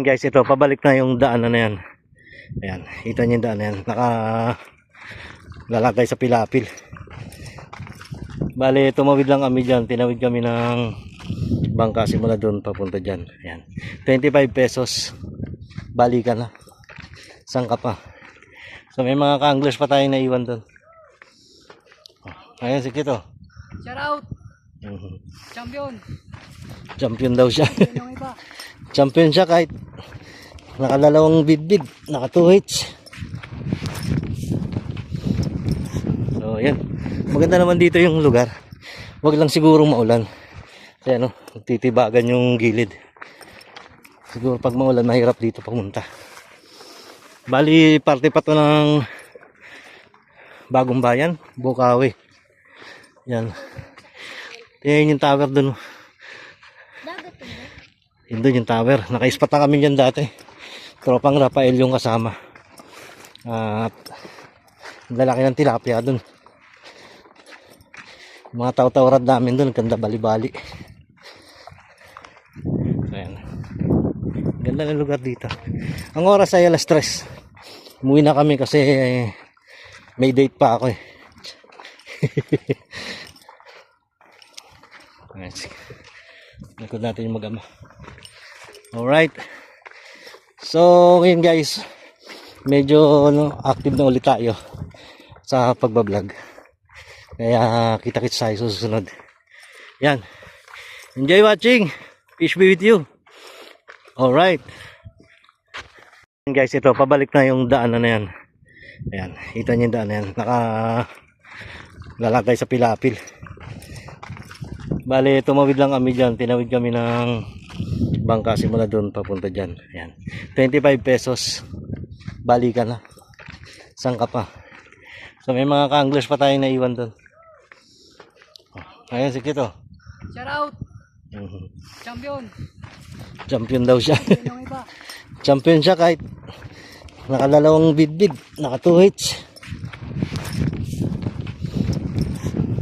Guys, ito pabalik na yung daanan na yan. Ayan, kita niyo yung daan na yan. Lalagay sa Pilapil. Bale, tumawid lang kami dyan. Tinawid kami ng bangka simula doon papunta dyan. Ayan, 25 pesos. Balikan na. Saan ka pa? So may mga ka-anglers pa tayong naiwan doon. Ayan si Kito. Shout out. Champion. Champion daw siya. Yung iba. Champion siya kahit nakalalawang bidbid, naka 2H. So yan, maganda naman dito yung lugar. Wag lang sigurong maulan. Kaya ano, titibagan yung gilid. Siguro pag maulan mahirap dito pumunta. Bali parte pa to ng Bagong Bayan, Bukawi. Yan. Tingnan yung tower dun. Yun doon yung tower. Naka-spot na kami dyan dati. Tropang Rafael yung kasama. At lalaki ng tilapia dun. Mga taw-tawrad namin dun. Ganda bali-bali. Ayan. Ganda ng lugar dito. Ang oras ay alas 3. Umuwi na kami kasi may date pa ako eh. Likod natin yung mag-ama. Alright. So ngayon guys, medyo active na ulit tayo sa pagbablog. Kaya kita-kits tayo susunod. Yan. Enjoy watching. Peace be with you. Alright. Guys, ito pabalik na yung daanan na yan. Ayan, kita niyo yung daan na yan. Lalagay sa Pilapil. Bale, tumawid lang kami dyan. Tinawid kami ng bangka simula doon papunta dyan. Ayan, 25 pesos. Balikan na. Saan ka pa? So may mga ka-anglers pa tayong naiwan doon. Ayan si Kito. Shout out. Champion. Champion daw siya. Yung iba. Champion siya kahit nakalalawang bidbid, naka 2H.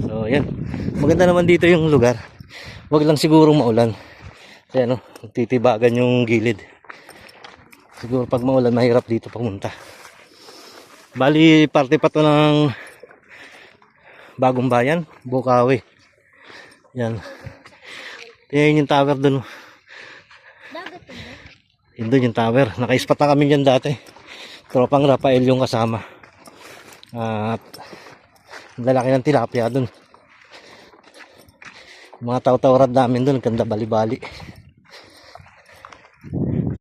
So yan, maganda naman dito yung lugar. Wag lang sigurong maulan. Kaya ano, titibagan yung gilid. Siguro pag maulan mahirap dito pumunta. Bali parte pa to ng Bagong Bayan, Bukawi. Yan. Tingnan yung tower dun. Yun doon yung tower. Naka-spot na kami dyan dati. Tropang Rafael yung kasama. At lalaki ng tilapia dun. Mga taw-tawrad namin dun. Ganda bali-bali.